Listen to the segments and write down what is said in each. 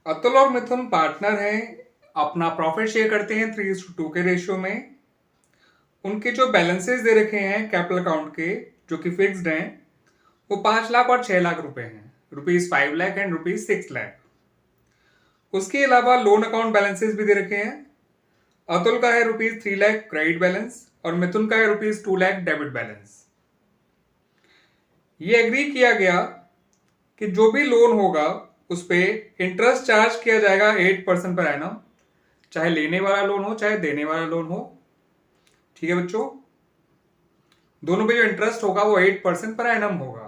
अतुल और मिथुन पार्टनर हैं। अपना प्रॉफिट शेयर करते हैं 3:2 के रेशियो में। उनके जो बैलेंसेस दे रखे हैं कैपिटल अकाउंट के, जो कि फिक्स्ड हैं, वो 5 लाख और 6 लाख रुपए हैं। ₹5 लाख एंड ₹6 लाख। उसके अलावा लोन अकाउंट बैलेंसेस भी दे रखे हैं। अतुल का है ₹3 लाख क्रेडिट बैलेंस और मिथुन का है ₹2 लाख डेबिट बैलेंस। ये एग्री किया गया कि जो भी लोन होगा उस पर इंटरेस्ट चार्ज किया जाएगा 8% पर एनम, चाहे लेने वाला लोन हो चाहे देने वाला लोन हो। ठीक है बच्चों, दोनों पे जो इंटरेस्ट होगा वो 8% पर एनम होगा।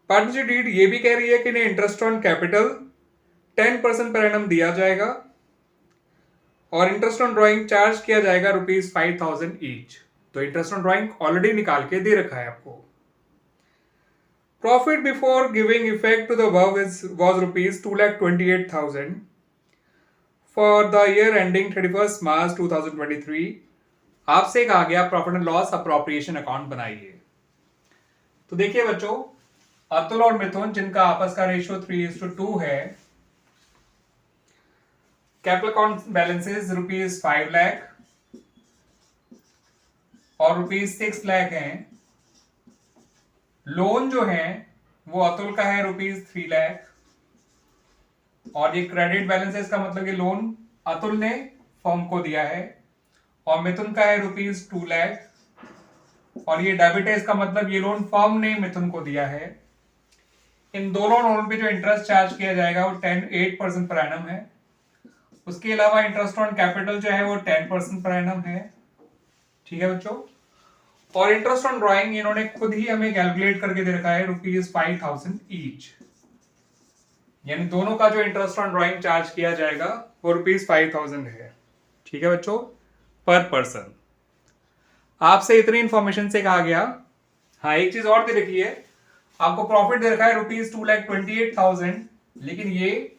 पार्टनरशिप डीड ये भी कह रही है कि इन्हें interest on capital 10% per annum दिया जाएगा और इंटरेस्ट ऑन ड्राइंग चार्ज किया जाएगा ₹5,000 ईच। तो इंटरेस्ट ऑन ड्राइंग ऑलरेडी निकाल के दे रखा है आपको। Profit before giving effect to the above was ₹2,28,000 for the year ending 31st March 2023। आपसे कहा गया profit and loss appropriation account बनाइए। तो देखिए बच्चों, अतुल और मिथुन जिनका आपस का रेशियो 3:2 है, कैपिटल अकाउंट बैलेंसेस ₹5 लाख और ₹6 लाख हैं। लोन जो है वो अतुल का है ₹3 लाख और ये क्रेडिट बैलेंस है, इसका मतलब कि लोन अतुल ने फर्म को दिया है। और मिथुन का है ₹2 लाख और ये डेबिट है, इसका मतलब ये लोन फर्म ने मिथुन को दिया है। इन दोनों लोन पे जो इंटरेस्ट चार्ज किया जाएगा वो 8% पर एनम है। उसके अलावा इंटरेस्ट ऑन कैपिटल जो है वो 10% पर एनम है। ठीक है बच्चों, और इंटरेस्ट ऑन ड्राइंग इन्होंने खुद ही हमें कैलकुलेट करके दे रखा है ₹5,000 ईच। यानी दोनों का जो इंटरेस्ट ऑन ड्राइंग चार्ज किया जाएगा वो ₹5,000 है। ठीक है बच्चों, पर पर्सन। आपसे इतनी इंफॉर्मेशन से कहा गया। हाँ, एक चीज और दे रखी है, आपको प्रॉफिट दे रखा है ₹2,28,000, लेकिन ये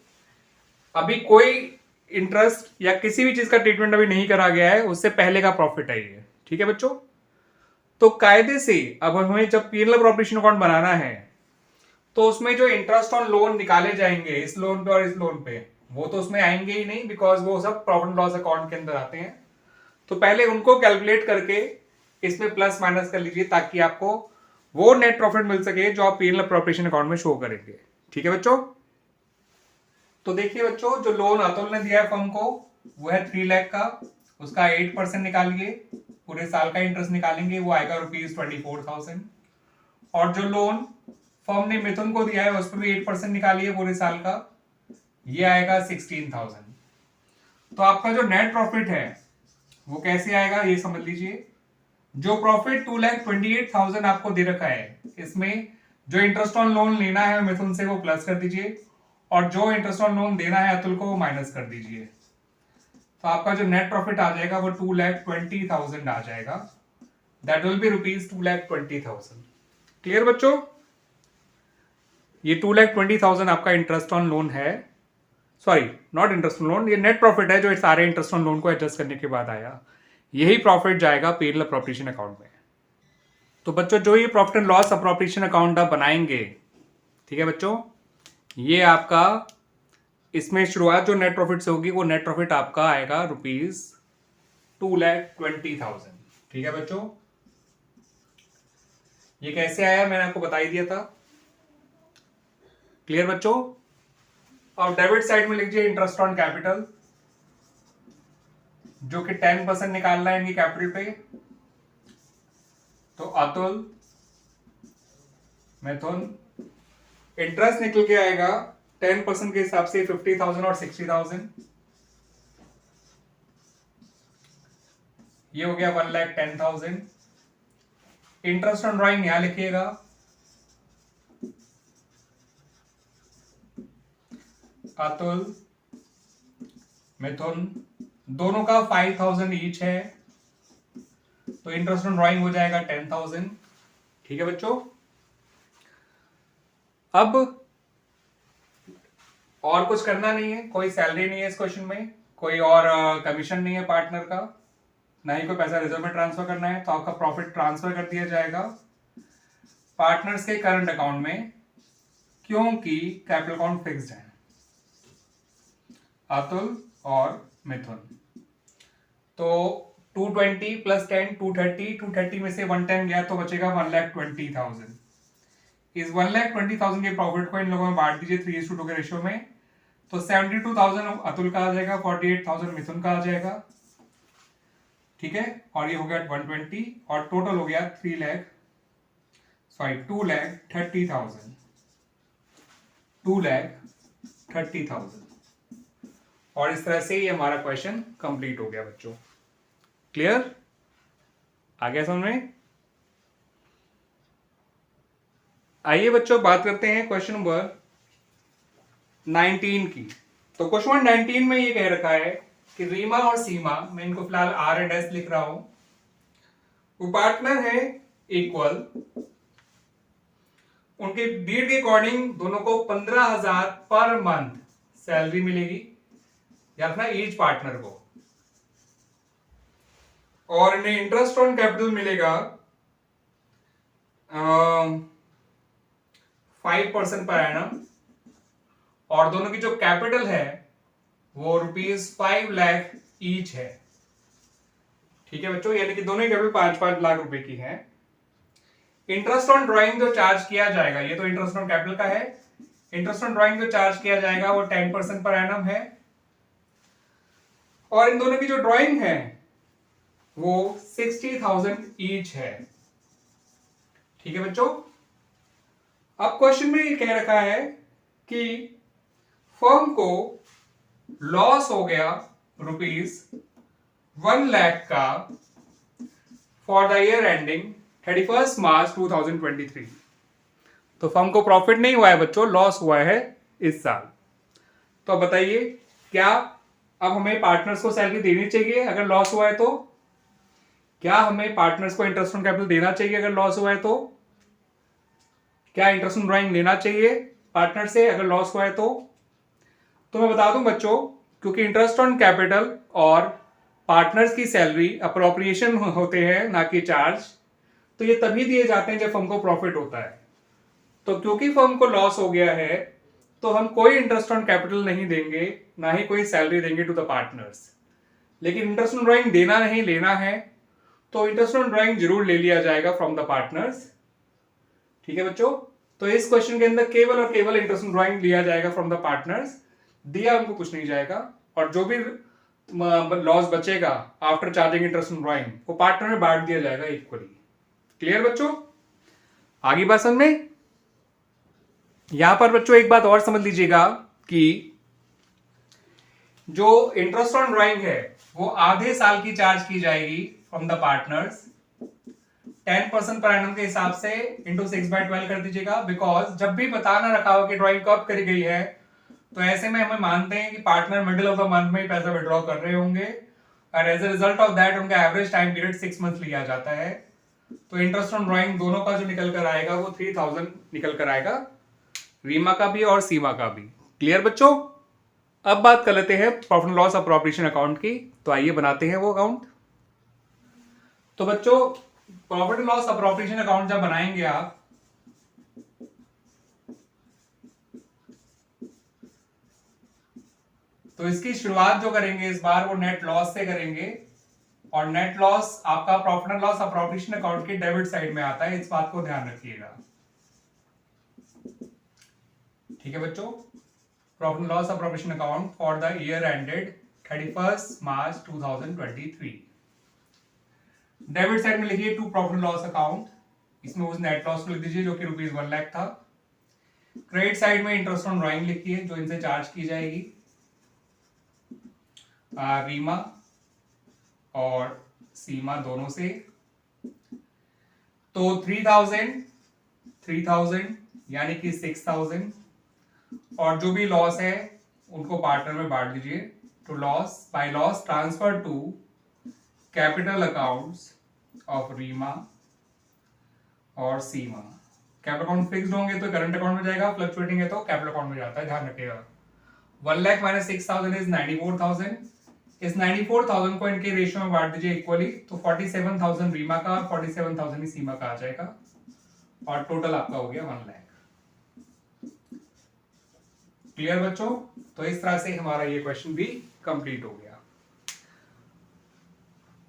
अभी कोई इंटरेस्ट या किसी भी चीज का ट्रीटमेंट अभी नहीं करा गया है, उससे पहले का प्रॉफिट है ये। ठीक है बच्चों, तो कायदे से अब हमें जब पीएनएल अप्रोप्रिएशन अकाउंट बनाना है तो उसमें जो इंटरेस्ट ऑन लोन निकाले जाएंगे इस लोन पे और इस लोन पे, वो तो उसमें आएंगे ही नहीं, बिकॉज वो सब प्रॉफिट एंड लॉस अकाउंट के अंदर आते हैं। तो पहले उनको कैलकुलेट करके इसमें प्लस माइनस कर लीजिए ताकि आपको वो नेट प्रॉफिट मिल सके जो आप पीएनएल अप्रोप्रिएशन अकाउंट में शो करेंगे। ठीक है बच्चों, तो देखिए बच्चों, जो लोन अतुल ने दिया है फर्म को वो है 3 लाख का, उसका 8% निकालिए, पूरे साल का इंटरेस्ट निकालेंगे, वो आएगा ₹24,000। और जो लोन फर्म ने मिथुन को दिया है उस पर भी 8% निकालिए पूरे साल का, ये आएगा 16,000। तो आपका जो नेट प्रॉफिट है वो कैसे आएगा ये समझ लीजिए। जो प्रॉफिट 2,28,000 आपको दे रखा है, इसमें जो इंटरेस्ट ऑन लोन लेना है मिथुन से वो प्लस कर दीजिए और जो इंटरेस्ट ऑन लोन देना है अतुल को वो माइनस कर दीजिए। तो आपका जो नेट प्रॉफिट आ जाएगा वो 2,20,000 आ जाएगा। That will be ₹2,20,000। क्लियर बच्चों, ये 2,20,000 आपका इंटरेस्ट ऑन लोन है, sorry not interest on loan, ये नेट प्रॉफिट है जो सारे इंटरेस्ट ऑन लोन को एडजस्ट करने के बाद आया। यही प्रॉफिट जाएगा पीएनएल अप्रोप्रिएशन अकाउंट में। तो बच्चों, जो ये profit and loss appropriation account आप बनाएंगे, ठीक है बच्चों, ये आपका इसमें शुरुआत जो नेट प्रॉफिट से होगी वो नेट प्रॉफिट आपका आएगा ₹2,20,000। ठीक है बच्चों, ये कैसे आया मैंने आपको बता ही दिया था। क्लियर बच्चों, और डेबिट साइड में लिखिए इंटरेस्ट ऑन कैपिटल, जो कि 10% निकालना है इनकी कैपिटल पे। तो अतुल मिथुन इंटरेस्ट निकल के आएगा 10% के हिसाब से 50,000 और 60,000। ये हो गया 1,10,000। इंटरेस्ट ऑन ड्राइंग यहां लिखिएगा, अतुल मिथुन दोनों का 5,000 ईच है, तो इंटरेस्ट ऑन ड्राइंग हो जाएगा 10,000। ठीक है बच्चों, अब और कुछ करना नहीं है, कोई सैलरी नहीं है इस क्वेश्चन में, कोई और कमीशन नहीं है पार्टनर का, ना ही कोई पैसा रिजर्व में ट्रांसफर करना है। तो आपका प्रॉफिट ट्रांसफर कर दिया जाएगा पार्टनर्स के करंट अकाउंट में, क्योंकि कैपिटल अकाउंट फिक्स्ड है। अतुल और मिथुन। तो 220 प्लस 10 230, 230 में से 110 गया तो बचेगा 1,20,000। इस 1,20,000 के प्रॉफिट को इन लोगों में बांट दीजिए 3:2 के रेशियो में। तो 72,000 अतुल का आ जाएगा, 48,000 मिथुन का आ जाएगा, ठीक है। और ये हो गया 120 और टोटल हो गया 2,30,000। 2,30,000। और इस तरह से ये हमारा क्वेश्चन कंप्लीट हो गया बच्चों। क्लियर? आ गया समझ में? आइए बच्चों बात करते हैं क्वेश्चन नंबर 19 की। तो क्वेश्चन नंबर 19 में ये कह रखा है कि रीमा और सीमा, मैं इनको फिलहाल आर एंड एस लिख रहा हूं, वो पार्टनर है, इक्वल, उनके नीड के अकॉर्डिंग दोनों को 15,000 पर मंथ सैलरी मिलेगी, या अपना ईच पार्टनर को, और इन्हें इंटरेस्ट ऑन कैपिटल मिलेगा 5% पर एनम, और दोनों की जो कैपिटल है वो ₹5 लाख ईच है, ठीक है बच्चों, यानी कि दोनों की कैपिटल 5-5 लाख रुपए की है। इंटरेस्ट ऑन ड्राइंग जो चार्ज किया जाएगा, ये तो इंटरेस्ट ऑन कैपिटल का है, इंटरेस्ट ऑन ड्राइंग जो चार्ज किया जाएगा वो 10% पर एनम है, और इन दोनों की जो ड्राइंग है वो 60,000 ईच है, ठीक है बच्चों। अब क्वेश्चन में ये कह रखा है कि फर्म को लॉस हो गया ₹1 लाख का for the year ending 31 March 2023। तो फर्म को प्रॉफिट नहीं हुआ है बच्चों, लॉस हुआ है इस साल। तो अब बताइए, क्या अब हमें पार्टनर्स को सैलरी देनी चाहिए अगर लॉस हुआ है तो? क्या हमें पार्टनर्स को इंटरेस्ट ऑन कैपिटल देना चाहिए अगर लॉस हुआ है तो? क्या इंटरेस्ट ऑन ड्राइंग लेना चाहिए पार्टनर से अगर लॉस हुआ है तो? तो मैं बता दूं बच्चों, क्योंकि इंटरेस्ट ऑन कैपिटल और पार्टनर्स की सैलरी अप्रोप्रिएशन होते हैं, ना कि चार्ज, तो ये तभी दिए जाते हैं जब फर्म को प्रॉफिट होता है। तो क्योंकि फर्म को लॉस हो गया है तो हम कोई इंटरेस्ट ऑन कैपिटल नहीं देंगे, ना ही कोई सैलरी देंगे टू द पार्टनर्स। लेकिन इंटरेस्ट ऑन ड्राइंग देना नहीं लेना है तो इंटरेस्ट ऑन ड्राइंग जरूर ले लिया जाएगा फ्रॉम द पार्टनर्स, ठीक है बच्चों। तो इस क्वेश्चन के अंदर केवल और केवल इंटरेस्ट ऑन ड्राइंग लिया जाएगा फ्रॉम द पार्टनर्स, दिया उनको कुछ नहीं जाएगा, और जो भी लॉस बचेगा after charging interest on drawing वो पार्टनर में बांट दिया जाएगा इक्वली। क्लियर बच्चों? आगे बात समझ में? यहां पर बच्चों एक बात और समझ लीजिएगा कि जो इंटरेस्ट ऑन ड्राइंग है वो आधे साल की चार्ज की जाएगी from the partners, 10% per annum के हिसाब से इंटू 6/12 कर दीजिएगा, बिकॉज जब भी पता ना रखा हो कि ड्राइंग कब करी गई है तो ऐसे में हमें मानते हैं कि partner middle of the month में ही पैसा विड्रॉ कर रहे होंगे, और as a result of that उनका एवरेज टाइम पीरियड 6 मंथ लिया जाता है। तो इंटरेस्ट ऑन ड्राइंग दोनों का जो निकल कर आएगा वो 3,000 निकल कर आएगा, रीमा का भी और सीमा का भी। क्लियर बच्चों? अब बात कर लेते हैं profit and loss appropriation account की। तो आइए बनाते हैं वो अकाउंट। तो बच्चों profit and loss appropriation account जब बनाएंगे आप, तो इसकी शुरुआत जो करेंगे इस बार वो नेट लॉस से करेंगे, और नेट लॉस आपका profit and loss appropriation account की डेबिट साइड में आता है, इस बात को ध्यान रखिएगा, ठीक है बच्चों। Profit and loss appropriation account for the year ended 31 March 2023। Debit side में लिखिए to profit and loss account, इसमें उस नेट लॉस को लिख दीजिए जो कि ₹1 लाख था। क्रेडिट साइड में इंटरेस्ट ऑन ड्राइंग लिखिए जो इनसे चार्ज की जाएगी, रीमा और सीमा दोनों से। तो 3,000 यानी कि 6,000, और जो भी लॉस है उनको पार्टनर में बांट दीजिए। To loss by loss transfer to capital accounts of Reema और सीमा। कैपिटल अकाउंट फिक्स्ड होंगे तो करंट अकाउंट में जाएगा, फ्लक्चुएटिंग है तो कैपिटल अकाउंट में जाता है, ध्यान रखिएगा। 1 लाख माइनस 6,000 इज 94,000। इस 94,000 को इनके रेशियो में बांट दीजिए इक्वली, तो 47,000 रीमा का और 47,000 ही सीमा का आ जाएगा, और टोटल आपका हो गया 1 लाख। क्लियर बच्चों? तो इस तरह से हमारा ये क्वेश्चन भी कंप्लीट हो गया।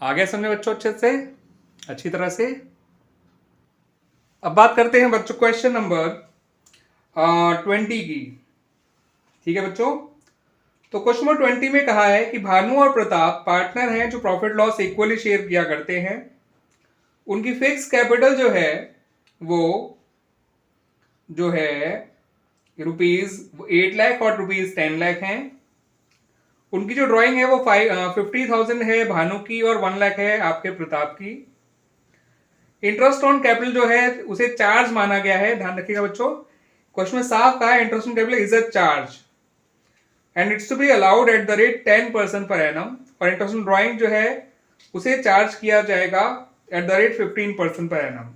आ गया समझे बच्चों अच्छे से, अच्छी तरह से? अब बात करते हैं बच्चों क्वेश्चन नंबर 20 की। ठीक है बच्चों, तो क्वेश्चन नंबर 20 में कहा है कि भानु और प्रताप पार्टनर हैं जो प्रॉफिट लॉस इक्वली शेयर किया करते हैं। उनकी फिक्स कैपिटल जो है वो जो है ₹8 लाख और ₹10 लाख हैं। उनकी जो ड्राइंग है वो 50,000 है भानु की और 1 लाख है आपके प्रताप की। इंटरेस्ट ऑन कैपिटल जो है उसे चार्ज माना गया है। ध्यान रखिएगा बच्चों, क्वेश्चन में साफ कहा है interest on capital is a charge and it's to be allowed at the rate 10% per annum. और इंटरेस्ट ऑन ड्राइंग जो है उसे चार्ज किया जाएगा eight the rate 15% per annum.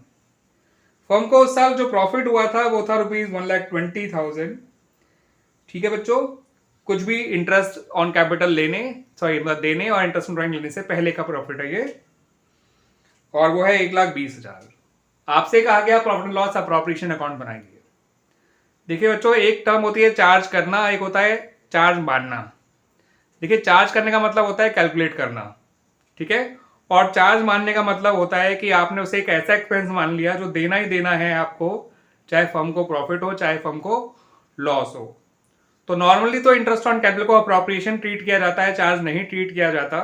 Firm को उस साल जो प्रॉफिट हुआ था वो था ₹1,20,000। ठीक है बच्चों, कुछ भी इंटरेस्ट ऑन कैपिटल देने और इंटरेस्ट ऑन ड्राइंग लेने से पहले का प्रॉफिट है ये, और वो है 1,20,000। आपसे कहा गया profit and loss appropriation account बनाइए। देखिए बच्चों, एक टर्म होती है चार्ज करना, एक होता है चार्ज मानना। देखिए, चार्ज करने का मतलब होता है कैलकुलेट करना, ठीक है, और चार्ज मानने का मतलब होता है कि आपने उसे एक ऐसा एक्सपेंस मान लिया जो देना ही देना है आपको, चाहे फर्म को प्रॉफिट हो चाहे फर्म को लॉस हो। तो नॉर्मली तो इंटरेस्ट ऑन कैपिटल को अप्रोप्रिएशन ट्रीट किया जाता है, चार्ज नहीं ट्रीट किया जाता।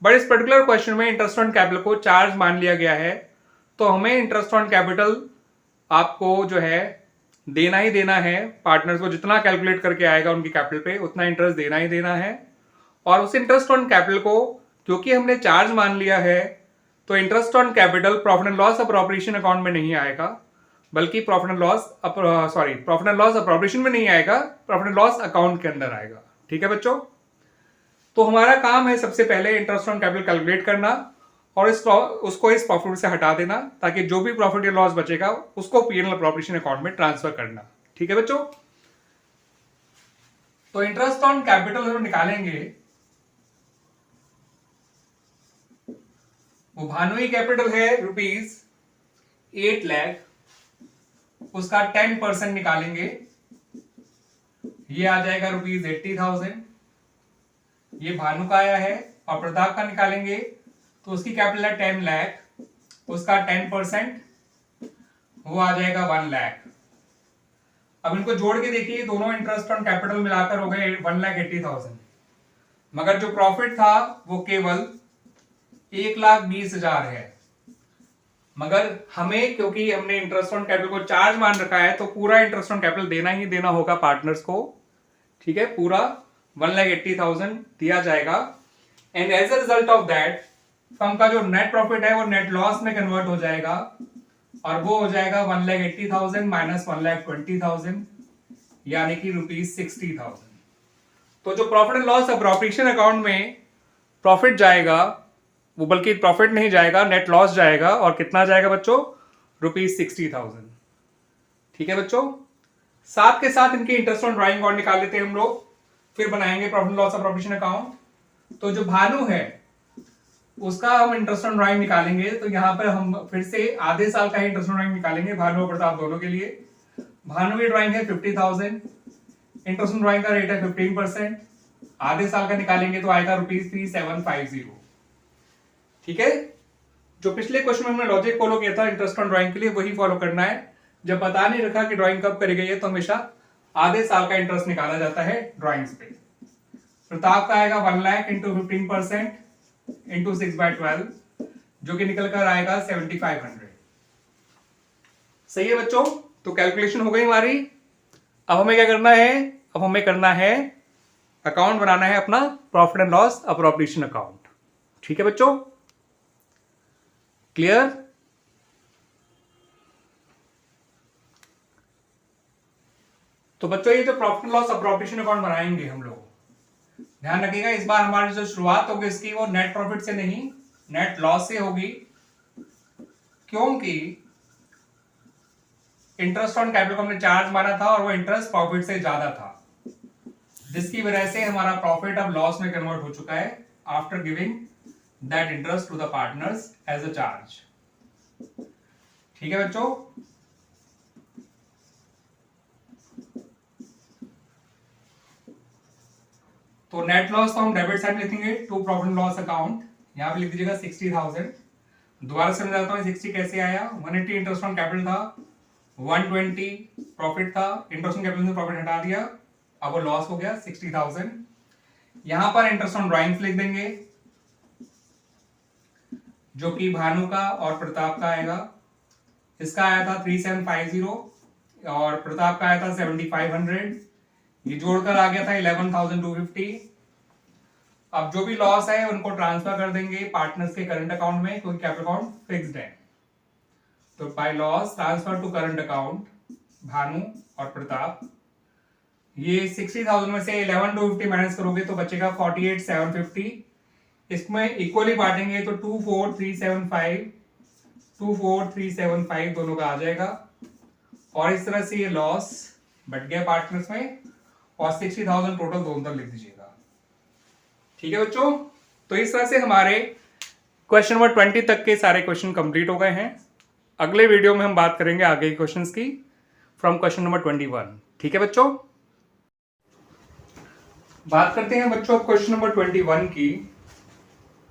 बट इस पर्टिकुलर क्वेश्चन में इंटरेस्ट ऑन कैपिटल को चार्ज मान लिया गया है, तो हमें इंटरेस्ट ऑन कैपिटल आपको जो है देना ही देना है। पार्टनर्स को जितना कैलकुलेट करके आएगा उनकी कैपिटल पे उतना इंटरेस्ट देना ही देना है। और उस इंटरेस्ट ऑन कैपिटल को क्योंकि हमने चार्ज मान लिया है, तो interest on capital profit and loss appropriation account में नहीं आएगा, बल्कि प्रॉफिट एंड लॉस अप्रोप्रिएशन में नहीं आएगा, प्रॉफिट एंड लॉस अकाउंट के अंदर आएगा। ठीक है बच्चों, तो हमारा काम है सबसे पहले इंटरेस्ट ऑन कैपिटल कैलकुलेट करना और उसको इस प्रॉफिट से हटा देना, ताकि जो भी प्रॉफिट या लॉस बचेगा उसको पीएनएल अप्रोप्रिएशन अकाउंट में ट्रांसफर करना। ठीक है बच्चों, तो इंटरेस्ट ऑन कैपिटल जो निकालेंगे वो भानुई कैपिटल है ₹8 लाख, उसका 10% निकालेंगे, ये आ जाएगा ₹80,000। ये भानु का आया है। और प्रताप का निकालेंगे तो उसकी कैपिटल है 10 लाख, उसका 10% वो आ जाएगा 1 लाख। अब इनको जोड़ के देखिए, दोनों इंटरेस्ट ऑन कैपिटल मिलाकर हो गए 1,80,000, मगर जो प्रॉफिट था वो केवल 1,20,000 है। मगर हमें, क्योंकि हमने इंटरेस्ट ऑन कैपिटल को चार्ज मान रखा है, तो पूरा इंटरेस्ट ऑन कैपिटल देना ही देना होगा पार्टनर्स को। ठीक है, पूरा 1,80,000 दिया जाएगा। And as a result of that firm का जो नेट प्रॉफिट है वो नेट लॉस में कन्वर्ट हो जाएगा, और वो हो जाएगा 1,80,000 माइनस 1,20,000, यानी कि ₹60,000। तो जो profit and loss appropriation account में प्रॉफिट जाएगा वो, बल्कि प्रॉफिट नहीं जाएगा, नेट लॉस जाएगा। और कितना जाएगा बच्चों? ₹60,000। ठीक है बच्चों, साथ के साथ इनके इंटरेस्ट ऑन ड्राइंग अकाउंट निकाल लेते हैं हम लोग, फिर बनाएंगे profit and loss appropriation account. तो जो भानु है उसका हम इंटरेस्ट ऑन ड्राइंग निकालेंगे, तो यहां पर हम फिर से आधे साल का ही इंटरेस्ट ऑन ड्राइंग निकालेंगे भानु और प्रताप दोनों के लिए। भानु की ड्राइंग है 50,000, इंटरेस्ट ऑन ड्राइंग का रेट है 15%, आधे साल का निकालेंगे तो आएगा ₹3750। ठीक है, जो पिछले क्वेश्चन में हमने लॉजिक फॉलो किया था इंटरेस्ट ऑन ड्राइंग के लिए, वही फॉलो करना है। जब पता नहीं रखा कि ड्राइंग कब करी गई है, तो हमेशा आधे साल का इंटरेस्ट निकाला जाता है ड्राइंग्स पे। प्रताप का आएगा 1 लाख इंटू 15% इंटू 6/12, जो कि निकल कर आएगा 7,500। सही है बच्चों, तो कैलकुलेशन हो गई हमारी। अब हमें क्या करना है? अब हमें करना है अकाउंट बनाना है अपना, profit and loss appropriation account. ठीक है बच्चों, क्लियर? तो बच्चों, ये जो profit and loss appropriation account बनाएंगे हम लोग, ध्यान रखिएगा इस बार हमारी जो शुरुआत होगी इसकी वो नेट प्रॉफिट से नहीं, नेट लॉस से होगी, क्योंकि इंटरेस्ट ऑन कैपिटल को हमने चार्ज माना था और वो इंटरेस्ट प्रॉफिट से ज्यादा था, जिसकी वजह से हमारा प्रॉफिट अब लॉस में कन्वर्ट हो चुका है after giving that interest to the partners as a charge. ठीक है बच्चों, तो नेट लॉस तो हम डेबिट साइड लिखेंगे to profit and loss account, यहाँ पे लिख दीजिएगा 60,000। दोबारा से समझाता हूँ 60 कैसे आया। 180 इंटरेस्ट ऑन कैपिटल था, 120 प्रॉफिट था, इंटरेस्ट ऑन कैपिटल से प्रॉफिट हटा दिया, अब वो लॉस हो गया 60,000। यहां पर इंटरेस्ट ऑन ड्राइंग्स लिख देंगे जो कि भानु का और प्रताप का आएगा। इसका आया था 3750 और प्रताप का आया था 7500, ये जोड़कर आ गया था 11,250। अब जो भी लॉस है उनको ट्रांसफर कर देंगे पार्टनर्स के करंट अकाउंट में, क्योंकि कैपिटल अकाउंट फिक्स्ड है। तो by loss transfer to current account Bhanu और प्रताप। ये 60,000 में से 11,250 माइनस करोगे तो बचेगा 48,750। इसमें इक्वली बांटेंगे तो 24,375 दोनों का आ जाएगा। और इस तरह से ये लॉस बढ़ गया पार्टनर्स में, और 60,000 टोटल दोनों तक लिख दीजिएगा। ठीक है बच्चों, तो इस तरह से हमारे क्वेश्चन नंबर 20 तक के सारे क्वेश्चन कंप्लीट हो गए हैं। अगले वीडियो में हम बात करेंगे आगे के क्वेश्चंस की फ्रॉम क्वेश्चन नंबर 21। ठीक है बच्चों, बात करते हैं बच्चों क्वेश्चन नंबर 21 की।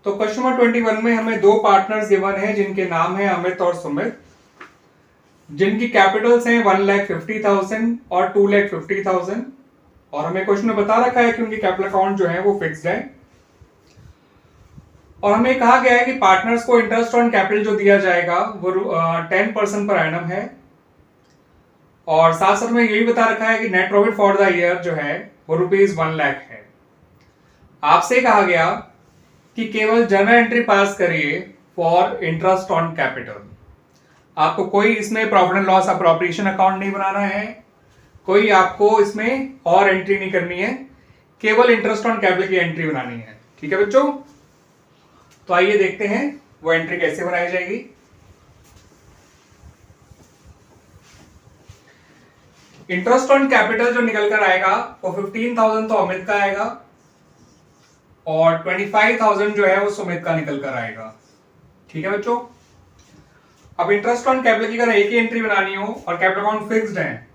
तो क्वेश्चन नंबर 21 में हमें दो पार्टनर्स गिवन हैं जिनके नाम है अमित और सुमित, जिनकी कैपिटल्स हैं 1,50,000 और 2,50,000, और हमें क्वेश्चन में बता रखा है कि उनकी कैपिटल अकाउंट जो है वो फिक्स्ड है। और हमें कहा गया है कि पार्टनर्स को इंटरेस्ट ऑन कैपिटल जो दिया जाएगा वो 10% पर एनम है, और साथ साथ में यही बता रखा है कि net profit for the year जो है वो ₹1 लाख है। आपसे कहा गया कि केवल जर्नल एंट्री पास करिए फॉर इंटरेस्ट ऑन कैपिटल। आपको कोई इसमें profit and loss appropriation account नहीं बनाना है, कोई आपको इसमें और एंट्री नहीं करनी है, केवल इंटरेस्ट ऑन कैपिटल की एंट्री बनानी है। ठीक है बच्चों, तो आइए देखते हैं वो एंट्री कैसे बनाई जाएगी। इंटरेस्ट ऑन कैपिटल जो निकल कर आएगा वो 15,000 तो अमित का आएगा, और 25,000 जो है वो सुमित का निकल कर आएगा। ठीक है बच्चों, अब इंटरेस्ट ऑन कैपिटल की अगर एक ही एंट्री बनानी हो और कैपिटल अकाउंट फिक्स्ड है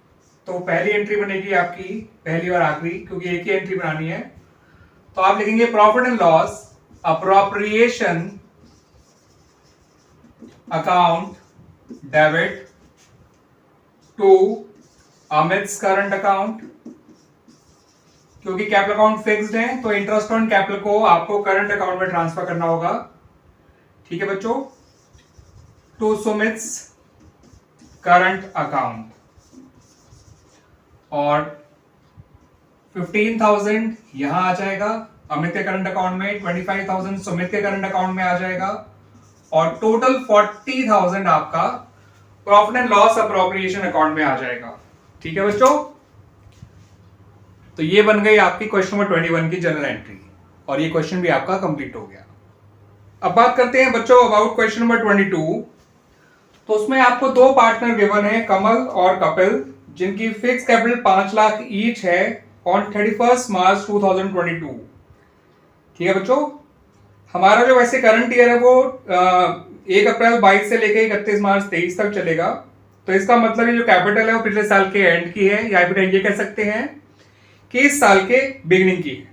तो पहली एंट्री बनेगी आपकी पहली और आखिरी, क्योंकि एक ही एंट्री बनानी है। तो आप लिखेंगे profit and loss appropriation account debit to Amit's current account, क्योंकि कैपिटल अकाउंट फिक्स्ड है तो इंटरेस्ट ऑन कैपिटल को आपको करंट अकाउंट में ट्रांसफर करना होगा। ठीक है बच्चों, टू सुमित्स करंट अकाउंट, और 15,000 यहां आ जाएगा अमित के करंट अकाउंट में, 25,000 सुमित के करंट अकाउंट में आ जाएगा, और टोटल 40,000 आपका profit and loss appropriation account में आ जाएगा। ठीक है बच्चों, तो ये बन गई आपकी क्वेश्चन नंबर 21 की जनरल एंट्री, और ये क्वेश्चन भी आपका कंप्लीट हो गया। अब बात करते हैं बच्चों अबाउट क्वेश्चन नंबर 22। तो उसमें आपको दो पार्टनर गिवन है कमल और कपिल, जिनकी फिक्स कैपिटल 5 लाख ईच है ऑन 31 मार्च 2022। ठीक है बच्चों, हमारा जो वैसे करंट ईयर है वो 1 अप्रैल 22 से लेकर 31 मार्च 23 तक चलेगा। तो इसका मतलब ये जो कैपिटल है वो पिछले साल के एंड की है, या फिर ये कह सकते हैं कि इस साल के बिगिनिंग की है।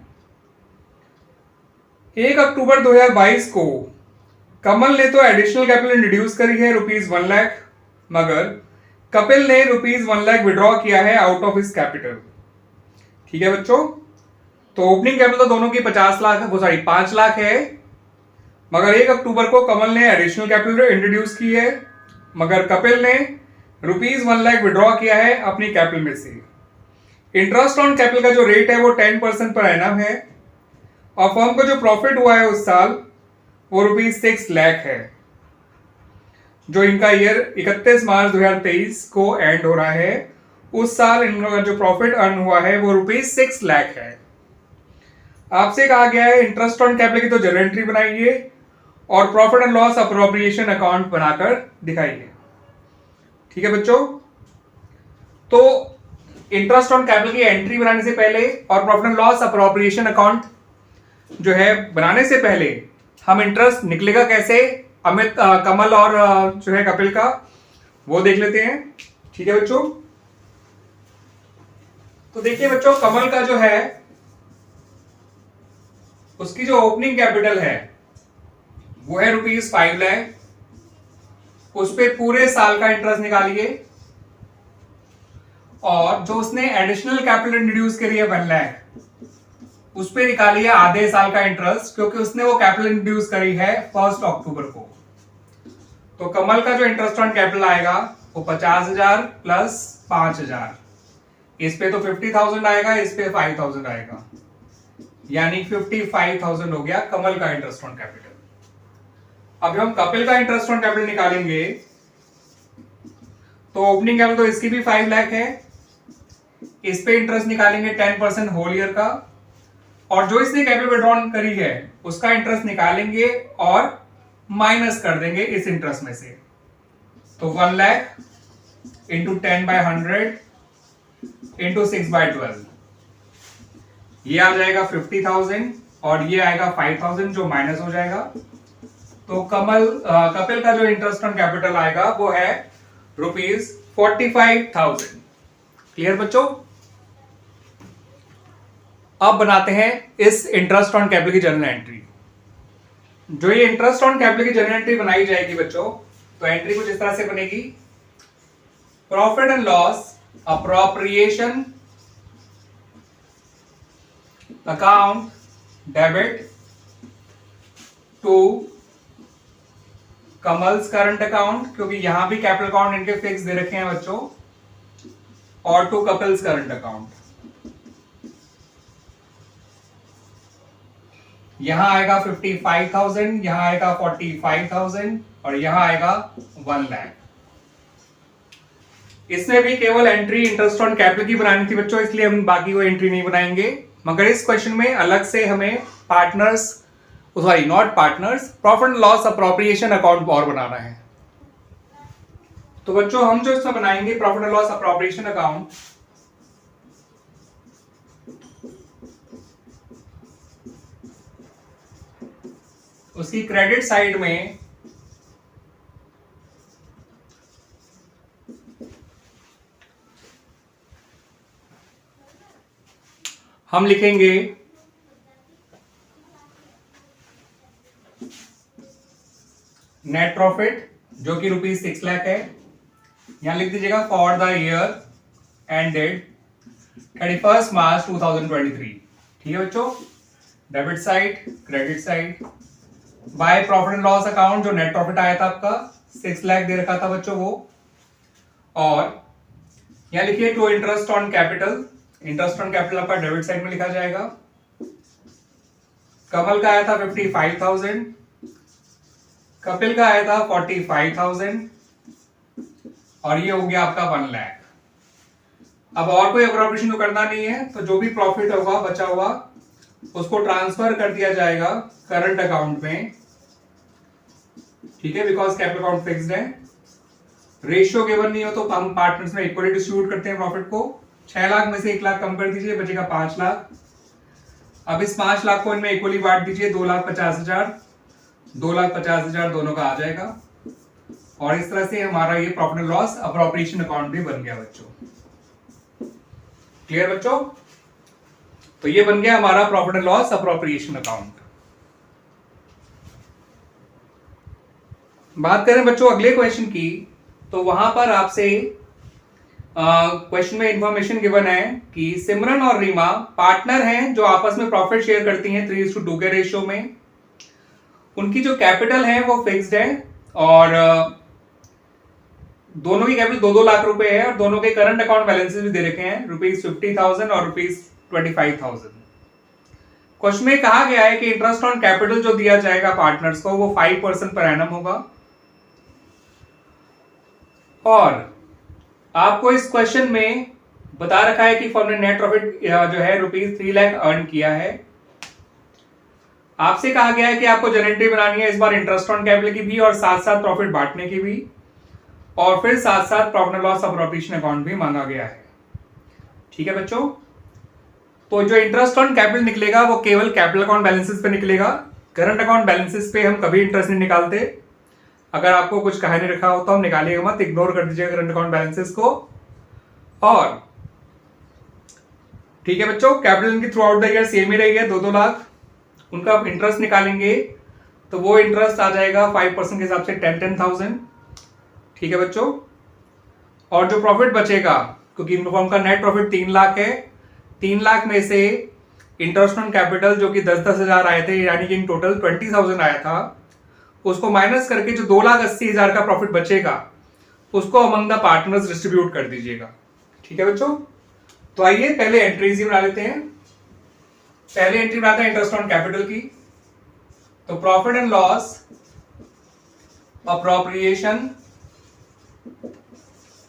1 अक्टूबर 2022 को कमल ने तो एडिशनल कैपिटल इंट्रोड्यूस करी है ₹1 लाख, मगर कपिल ने ₹1 लाख विड्रॉ किया है आउट ऑफ हिज कैपिटल। ठीक है बच्चों, तो ओपनिंग कैपिटल तो दोनों की 50 लाख है, वो सॉरी 5 लाख है, मगर 1 अक्टूबर को कमल ने एडिशनल कैपिटल इंट्रोड्यूस की है, मगर कपिल ने ₹1 लाख विड्रॉ किया है अपनी कैपिटल में से। इंटरेस्ट ऑन कैपिटल का जो रेट है वो 10% पर एनम है, और फर्म को जो प्रॉफिट हुआ है उस साल वो ₹6 लाख है। जो इनका ईयर 31 मार्च 2023 को एंड हो रहा है, उस साल इनका जो प्रॉफिट अर्न हुआ है वो ₹6 लाख है। आपसे कहा गया है इंटरेस्ट ऑन कैपिटल की तो जनरल एंट्री बनाइए और profit and loss appropriation account बनाकर दिखाइए। ठीक है बच्चों, तो इंटरेस्ट ऑन कैपिटल की एंट्री बनाने से पहले और profit and loss appropriation account जो है बनाने से पहले हम इंटरेस्ट निकलेगा कैसे अमित कमल और जो है कपिल का वो देख लेते हैं। ठीक है बच्चों, तो देखिए बच्चों, कमल का जो है उसकी जो ओपनिंग कैपिटल है वो है ₹5 लाख। उस पे पूरे साल का इंटरेस्ट निकालिए, और जो उसने एडिशनल कैपिटल इंट्रोड्यूस करी है 1 लाख, उस पे निकालिए आधे साल का इंटरेस्ट, क्योंकि उसने वो कैपिटल इंट्रोड्यूस करी है 1 अक्टूबर को। तो कमल का जो इंटरेस्ट ऑन कैपिटल आएगा वो 50,000 प्लस 5,000, इस पे तो 50,000 आएगा, इस पे 5,000 आएगा, यानी 55,000 हो गया कमल का इंटरेस्ट ऑन कैपिटल। अब हम कपिल का इंटरेस्ट ऑन कैपिटल निकालेंगे तो ओपनिंग कैपिटल तो इसकी भी 5 लाख है, इस पे इंटरेस्ट निकालेंगे 10% होल ईयर का, और जो इसने कैपिटल विड्रॉन करी है उसका इंटरेस्ट निकालेंगे और माइनस कर देंगे इस इंटरेस्ट में से। तो 1 लाख इंटू 10/100 इंटू 6/12, ये आ जाएगा 50,000 और ये आएगा 5,000 जो माइनस हो जाएगा। तो कपिल का जो इंटरेस्ट ऑन कैपिटल आएगा वो है ₹45,000। क्लियर बच्चों? अब बनाते हैं इस इंटरेस्ट ऑन कैपिटल की जर्नल एंट्री। जो ये इंटरेस्ट ऑन कैपिटल की जर्नल एंट्री बनाई जाएगी बच्चों, तो एंट्री कुछ इस तरह से बनेगी। Profit and loss appropriation account debit to Kamal's current account, क्योंकि यहां भी कैपिटल अकाउंट इनके फिक्स दे रखे हैं बच्चों, और टू कपिल्स करंट अकाउंट। यहां आएगा 55,000, यहां आएगा 45,000 और यहां आएगा 1 लाख। इसमें भी केवल एंट्री इंटरेस्ट ऑन कैपिटल की बनानी थी बच्चों, इसलिए हम बाकी कोई एंट्री नहीं बनाएंगे। मगर इस क्वेश्चन में अलग से हमें profit and loss appropriation account और बनाना है। तो बच्चों हम जो इसमें बनाएंगे profit and loss appropriation account, उसकी क्रेडिट साइड में हम लिखेंगे नेट प्रॉफिट, जो कि ₹6 लाख है। यहां लिख दीजिएगा for the year ended 31 March 2023। ठीक है बच्चों? Debit side, credit side, by profit and loss account जो नेट प्रॉफिट आया था आपका 6 लाख दे रखा था बच्चों वो, और यहां लिखिए to interest on capital. Interest on capital आपका डेबिट साइड में लिखा जाएगा। कमल का आया था 55,000, कपिल का आया था 45,000, और ये हो गया आपका 1 लाख। अब और कोई अप्रोप्रिएशन तो करना नहीं है, तो जो भी प्रॉफिट होगा बचा हुआ उसको ट्रांसफर कर दिया जाएगा करंट अकाउंट में। ठीक है, बिकॉज कैपिटल अकाउंट फिक्स्ड है। रेशियो गिवन नहीं हो तो हम पार्टनर्स में इक्वली डिस्ट्रीब्यूट करते हैं प्रॉफिट को। 6 लाख में से 1 लाख कम कर दीजिए, बचेगा 5 लाख। अब इस 5 लाख को इनमें इक्वली बांट दीजिए, 2,50,000 2,50,000 दोनों का आ जाएगा, और इस तरह से हमारा ये profit and loss appropriation account भी बन गया बच्चों। क्लियर बच्चों? तो ये बन गया हमारा profit and loss appropriation account. बात करें बच्चों अगले क्वेश्चन की, तो वहां पर आपसे क्वेश्चन में इंफॉर्मेशन गिवन है कि सिमरन और रीमा पार्टनर हैं जो आपस में प्रॉफिट शेयर करती हैं 3:2 के रेशियो में। उनकी जो कैपिटल है वो फिक्स्ड है, और दोनों की कैपिटल 2-2 लाख रुपए है, और दोनों के करंट अकाउंट बैलेंसेस भी दे रखे हैं ₹50,000 और ₹25,000। क्वेश्चन में कहा गया है कि इंटरेस्ट ऑन कैपिटल जो दिया जाएगा पार्टनर्स को वो 5% पर एनम होगा, और आपको इस क्वेश्चन में बता रखा है कि फर्म ने नेट प्रॉफिट जो है ₹3 लाख अर्न किया है। आपसे कहा गया है कि आपको जर्नल एंट्री बनानी है इस बार इंटरेस्ट ऑन कैपिटल की भी, और साथ साथ प्रॉफिट बांटने की भी, और फिर साथ साथ profit and loss appropriation account भी मांगा गया है। ठीक है बच्चों? तो जो इंटरेस्ट ऑन कैपिटल निकलेगा वो केवल कैपिटल अकाउंट बैलेंसेस पे निकलेगा। करंट अकाउंट बैलेंसेस पे हम कभी इंटरेस्ट नहीं निकालते। अगर आपको कुछ कहा नहीं रखा हो तो हम निकालिएगा मत, इग्नोर कर दीजिएगा करंट अकाउंट बैलेंसेस को। और ठीक है बच्चों, कैपिटल इनकी throughout the year same ही रहेगी 2-2 लाख, उनका आप इंटरेस्ट निकालेंगे तो वो इंटरेस्ट आ जाएगा 5% के हिसाब से 10,000। ठीक है बच्चों, और जो प्रॉफिट बचेगा, क्योंकि फर्म का नेट प्रॉफिट 3 लाख है, 3 लाख में से इंटरेस्ट ऑन कैपिटल जो कि 10,000 आए थे, यानी कि इन टोटल 20,000 आया था, उसको माइनस करके जो 2,80,000 का प्रॉफिट बचेगा उसको अमंग द पार्टनर्स डिस्ट्रीब्यूट कर दीजिएगा। ठीक है बच्चों, तो आइए पहले एंट्रीज ही बना लेते हैं। पहले एंट्री बनाते हैं इंटरेस्ट ऑन कैपिटल की। तो profit and loss appropriation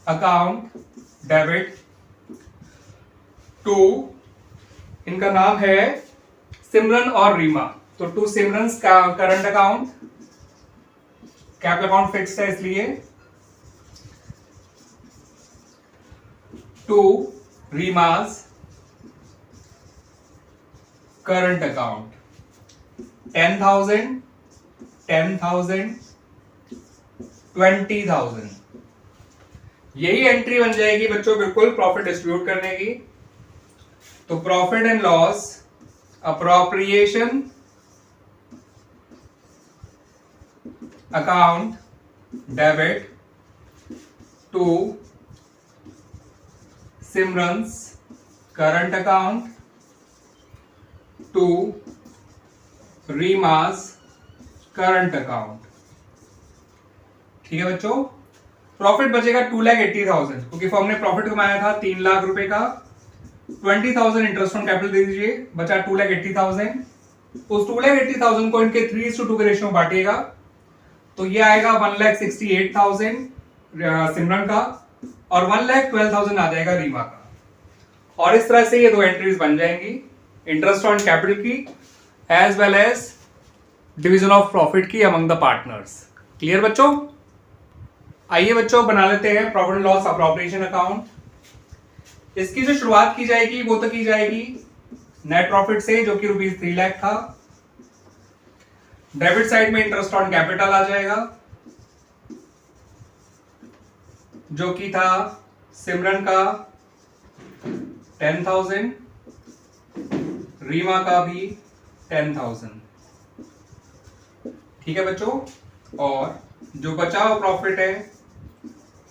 account debit to, इनका नाम है सिमरन और रीमा, तो टू सिमरन्स का current account, capital account fixed है इसलिए, टू रीमास करंट अकाउंट 10,000, 10,000, 20,000। यही एंट्री बन जाएगी बच्चों बिल्कुल प्रॉफिट डिस्ट्रीब्यूट करने की। तो profit and loss appropriation account debit to Simran's current account to Reema's current account. ठीक है बच्चों, प्रॉफिट बचेगा 2,80,000, क्योंकि फर्म ने प्रॉफिट कमाया था 3 लाख रुपए का। 20,000 इंटरेस्ट ऑन कैपिटल दे दीजिए, बचा 2,80,000। उस 2,80,000 को इनके 3:2 के रेशियो में बांटिएगा, तो ये आएगा 1,68,000 सिमरन का और 1,12,000 आ जाएगा रीमा का। और इस तरह से ये दो एंट्रीज बन जाएंगी, इंटरेस्ट ऑन कैपिटल की as well as division of profit की अमंग द पार्टनर्स। क्लियर बच्चों? आइए बच्चों बना लेते हैं profit and loss appropriation account. इसकी जो शुरुआत की जाएगी वो तो की जाएगी नेट प्रॉफिट से, जो कि ₹3 लाख था। डेबिट साइड में इंटरेस्ट ऑन कैपिटल आ जाएगा, जो कि था सिमरन का 10,000, रीमा का भी 10,000। ठीक है बच्चों, और जो बचा हुआ प्रॉफिट है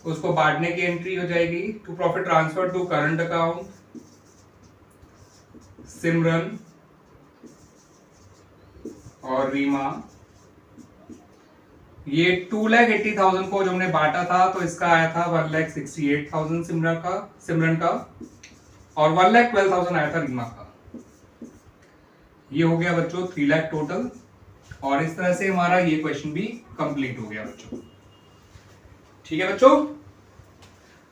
उसको बांटने की एंट्री हो जाएगी to profit transfer to current account Simran और रीमा। ये 2,80,000 को जो हमने बांटा था तो इसका आया था 1,68,000 सिमरन का और 1,12,000 आया था रीमा का। ये हो गया बच्चों 3 लाख टोटल, और इस तरह से हमारा ये क्वेश्चन भी कंप्लीट हो गया बच्चों। ठीक है बच्चों,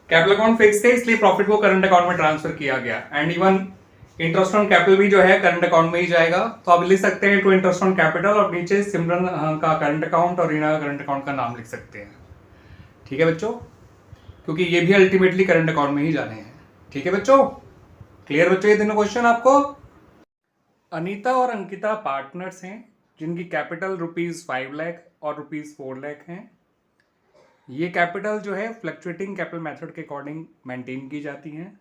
कैपिटल अकाउंट फिक्स थे इसलिए प्रॉफिट को करंट अकाउंट में ट्रांसफर किया गया, and even interest on capital भी जो है करंट अकाउंट में ही जाएगा। तो आप लिख सकते हैं टू इंटरेस्ट ऑन कैपिटल और नीचे सिमरन का करंट अकाउंट और रीना का करंट अकाउंट का नाम लिख सकते हैं। ठीक है बच्चों, क्योंकि ये भी अल्टीमेटली करंट अकाउंट में ही जाने हैं। ठीक है बच्चों, क्लियर बच्चों ये तीनों क्वेश्चन आपको? अनीता और अंकिता पार्टनर्स हैं जिनकी कैपिटल ₹5 लाख और ₹4 लाख हैं। ये कैपिटल जो है फ्लक्चुएटिंग कैपिटल मेथड के अकॉर्डिंग मेंटेन की जाती हैं।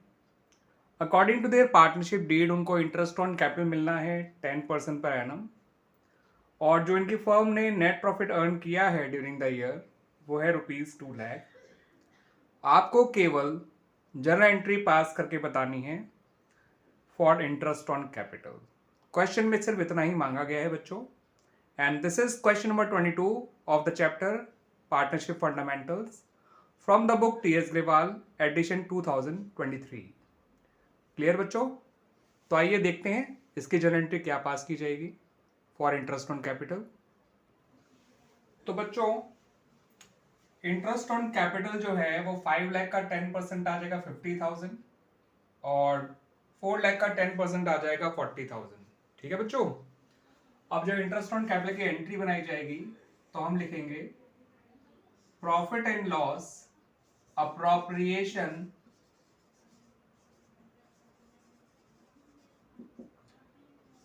According to their partnership deed उनको इंटरेस्ट ऑन कैपिटल मिलना है 10% पर एनम, और जो इनकी फर्म ने नेट प्रॉफिट अर्न किया है ड्यूरिंग द ईयर वो है ₹2 लाख। आपको केवल जर्नल एंट्री पास करके बतानी है for interest on capital. Question में सिर्फ इतना ही मांगा गया है बच्चों, and this is question number 22 of the chapter partnership fundamentals from the book TS. Grewal edition 2023। Clear बच्चों? तो आइए देखते हैं इसकी जर्नल एंट्री क्या पास की जाएगी फॉर इंटरेस्ट ऑन कैपिटल। तो बच्चों इंटरेस्ट ऑन कैपिटल जो है वो 5 लाख का 10% आ जाएगा 50,000 और 4 लाख का 10% आ जाएगा 40,000। ठीक है बच्चों, अब जब इंटरेस्ट ऑन कैपिटल की एंट्री बनाई जाएगी तो हम लिखेंगे profit and loss appropriation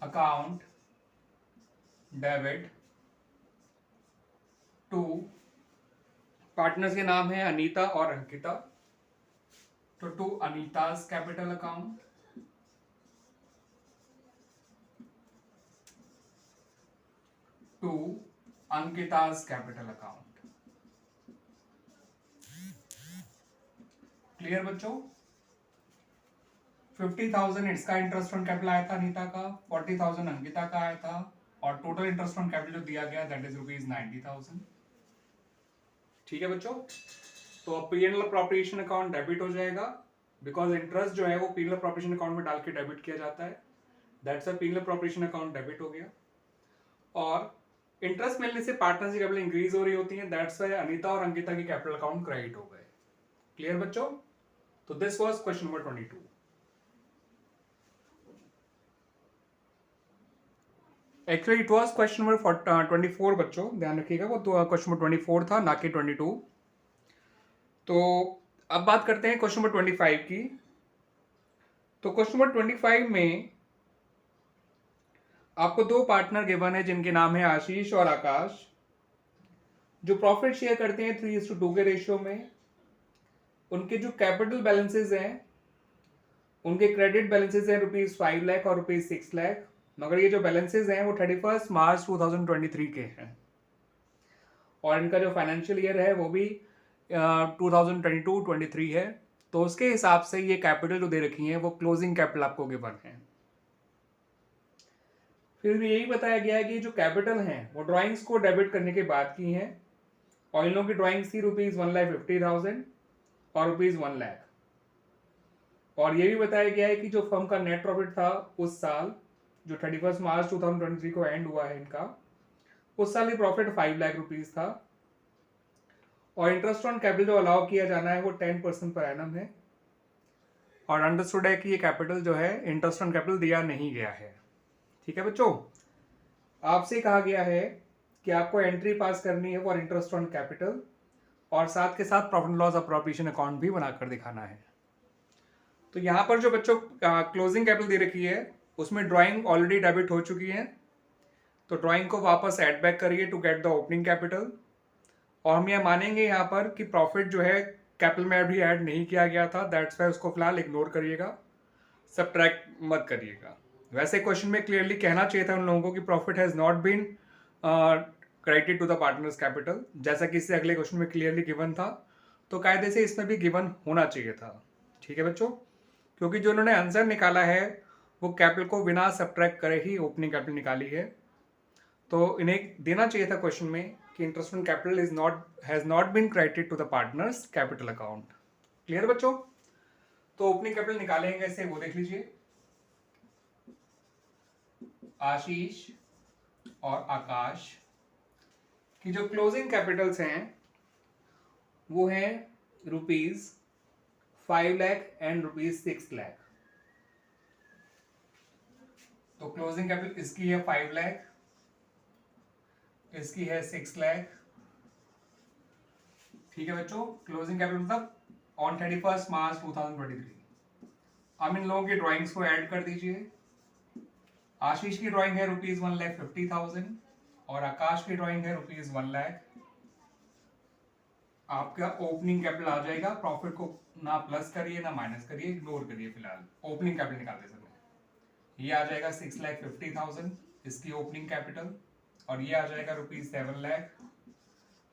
account debit to, partners के नाम है अनीता और अंकिता, तो to Anita's capital account to Ankita's capital account. Clear बच्चों? 50,000 इसका इंटरेस्ट ऑन कैपिटल आया था अनीता का, 40,000 अंकिता का आया था, और टोटल इंटरेस्ट ऑन कैपिटल जो दिया गया दैट इज ₹90,000। ठीक है बच्चों, तो अब पीएनएल अप्रोप्रिएशन अकाउंट डेबिट हो जाएगा, बिकॉज इंटरेस्ट जो है वो पीएनएल अप्रोप्रिएशन अकाउंट में डाल के डेबिट किया जाता है, that's a PNL appropriation account debit हो गया। और इंटरेस्ट मिलने से पार्टनर्स की कैपिटल इंक्रीज हो रही होती है, दैट्स व्हाई अनीता और अंकिता की कैपिटल अकाउंट क्रेडिट हो गए। क्लियर बच्चों? तो this was question number 22। Actually it was question number 24 बच्चों, ध्यान रखिएगा, वो तो क्वेश्चन नंबर 24 था, ना कि 22। तो अब बात करते हैं क्वेश्चन नंबर 25 की। तो क्वेश्चन नंबर 25 में आपको दो पार्टनर गिवन है जिनके नाम है आशीष और आकाश, जो प्रॉफिट शेयर करते हैं 3:2 के रेशियो में। उनके जो कैपिटल बैलेंसेस हैं, उनके क्रेडिट बैलेंसेस हैं ₹5 लाख और ₹6 लाख, मगर ये जो बैलेंसेस हैं वो 31 मार्च 2023 के हैं, और इनका जो फाइनेंशियल ईयर है वो भी 2022-23 है। तो उसके हिसाब से ये कैपिटल जो दे रखी है वो क्लोजिंग कैपिटल आपको गिवन है। फिर भी यही बताया गया है कि जो कैपिटल हैं वो ड्राइंग्स को डेबिट करने के बाद की हैं, और इन लोगों की ड्राइंग्स थी ₹1,50,000 और ₹1 लाख। और ये भी बताया गया है कि जो फर्म का नेट प्रॉफिट था उस साल, जो 31 मार्च 2023 को एंड हुआ है इनका, उस साल ये प्रॉफिट 5 लाख रुपीज था, और इंटरेस्ट ऑन कैपिटल जो अलाउ किया जाना है वो 10% पर एनम है, और अंडरस्टूड है कि ये कैपिटल जो है इंटरेस्ट ऑन कैपिटल दिया नहीं गया है। ठीक है बच्चों, आपसे कहा गया है कि आपको एंट्री पास करनी है फॉर इंटरेस्ट ऑन कैपिटल, और साथ के साथ प्रॉफिट लॉस अप्रोप्रिएशन अकाउंट भी बनाकर दिखाना है। तो यहाँ पर जो बच्चों क्लोजिंग कैपिटल दे रखी है उसमें ड्राइंग ऑलरेडी डेबिट हो चुकी है, तो ड्राइंग को वापस ऐड बैक करिए to get the opening capital. और हम यह मानेंगे यहाँ पर कि प्रॉफिट जो है कैपिटल में अभी ऐड नहीं किया गया था, दैट्स वाई उसको फिलहाल इग्नोर करिएगा, सब्ट्रैक्ट मत करिएगा। वैसे क्वेश्चन में क्लियरली कहना चाहिए था उन लोगों को कि profit has not been credited to the partners capital, जैसा कि इससे अगले क्वेश्चन में क्लियरली गिवन था, तो कायदे से इसमें भी गिवन होना चाहिए था। ठीक है बच्चों, क्योंकि जो उन्होंने आंसर निकाला है वो कैपिटल को बिना सब्ट्रैक्ट करे ही ओपनिंग कैपिटल निकाली है, तो इन्हें देना चाहिए था क्वेश्चन में कि interest on capital has not been credited to the partners capital account. Clear बच्चों? तो ओपनिंग कैपिटल निकालेंगे कैसे वो देख लीजिए। आशीष और आकाश की जो क्लोजिंग कैपिटल्स हैं वो हैं ₹5 लाख एंड ₹6 लाख। तो क्लोजिंग कैपिटल इसकी है 5 लाख, इसकी है 6 लाख। ठीक है बच्चों, क्लोजिंग कैपिटल मतलब ऑन 31 मार्च 2023। अब इन लोगों की ड्राइंग्स को ऐड कर दीजिए। आशीष की ड्राइंग है ₹1,50,000 और आकाश की ड्राइंग है ₹1 लाख। आपका ओपनिंग कैपिटल आ जाएगा, प्रॉफिट को ना प्लस करिए ना माइनस करिए, इग्नोर करिए फिलहाल ओपनिंग कैपिटल निकालते समय। ये आ जाएगा 6,50,000 इसकी ओपनिंग कैपिटल, और ये आ जाएगा ₹7 लाख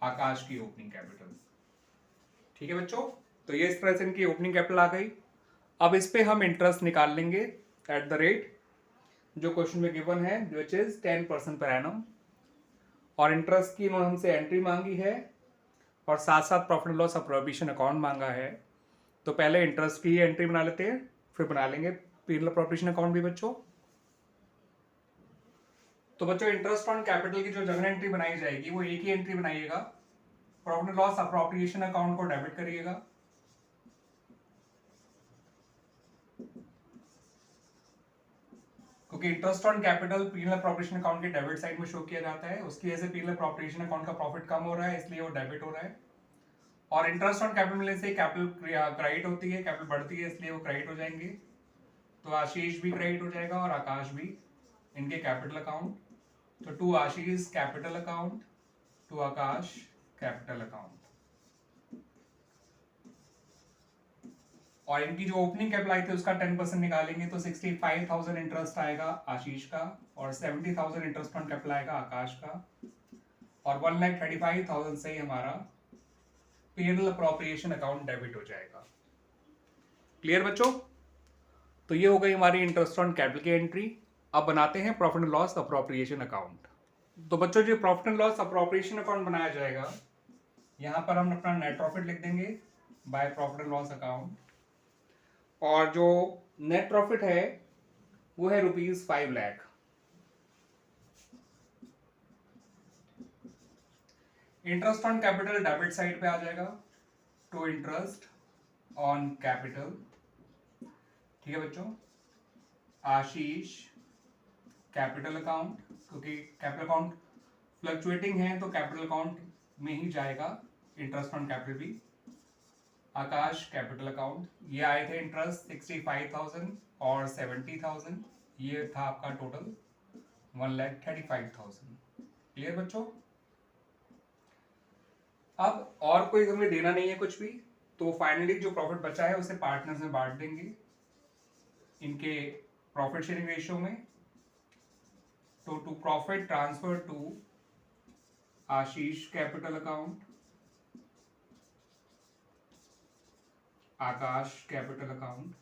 आकाश की ओपनिंग कैपिटल। ठीक है बच्चों, तो ये इस तरह से इनकी ओपनिंग कैपिटल आ गई। अब इस पे हम इंटरेस्ट निकाल लेंगे एट द रेट जो क्वेश्चन में गिवन है, विच इज 10% पर एनम, और इंटरेस्ट की इन्होंने हमसे एंट्री मांगी है और साथ साथ प्रॉफिट लॉस और प्रोविजन अकाउंट मांगा है। तो पहले इंटरेस्ट की एंट्री बना लेते हैं, फिर बना लेंगे पीएनएल प्रोविजन अकाउंट भी बच्चों। तो बच्चों इंटरेस्ट ऑन कैपिटल की जो जनरल एंट्री बनाई जाएगी वो एक ही एंट्री बनाइएगा, प्रॉफिट लॉस अप्रोप्रिएशन अकाउंट को डेबिट करिएगा, क्योंकि interest on capital PNL appropriation account के डेबिट साइड में शो किया जाता है, उसकी वजह से पीएनएल अप्रोप्रिएशन अकाउंट का प्रॉफिट कम हो रहा है इसलिए वो डेबिट हो रहा है। और इंटरेस्ट ऑन कैपिटल मिलने से कैपिटल क्रेडिट होती है, कैपिटल बढ़ती है इसलिए वो क्रेडिट हो जाएंगे। तो आशीष भी क्रेडिट हो जाएगा और आकाश भी, इनके कैपिटल अकाउंट। तो to Ashish capital account, to Akash capital account. और इनकी जो ओपनिंग कैपिटल आई थी उसका 10% निकालेंगे तो 65,000 इंटरेस्ट आएगा आशीष का, और 70,000 इंटरेस्ट ऑन कैपिटल आएगा आकाश का, और 1,35,000 से ही हमारा पेरोल अप्रोप्रिएशन अकाउंट डेबिट हो जाएगा। क्लियर बच्चों? तो ये हो गई हमारी इंटरेस्ट ऑन कैपिटल की एंट्री। अब बनाते हैं profit and loss appropriation account. तो बच्चों जो profit and loss appropriation account बनाया जाएगा, यहां पर हम अपना नेट प्रॉफिट लिख देंगे by profit and loss account, और जो नेट प्रॉफिट है वो है ₹5 lakh. Interest on capital debit side पे आ जाएगा, टू इंटरेस्ट ऑन कैपिटल। ठीक है बच्चों, आशीष कैपिटल अकाउंट, क्योंकि कैपिटल अकाउंट फ्लक्चुएटिंग है तो कैपिटल अकाउंट में ही जाएगा इंटरेस्ट ऑन कैपिटल भी। आकाश कैपिटल अकाउंट, ये आए थे इंटरेस्ट 65,000 और 70,000, ये था आपका टोटल 1,35,000। क्लियर बच्चों? अब और कोई हमें देना नहीं है कुछ भी, तो फाइनली जो प्रॉफिट बचा है उसे पार्टनर्स में बांट देंगे इनके प्रॉफिट शेयरिंग रेशियो में। तो to profit transfer to Ashish capital account, Akash capital account.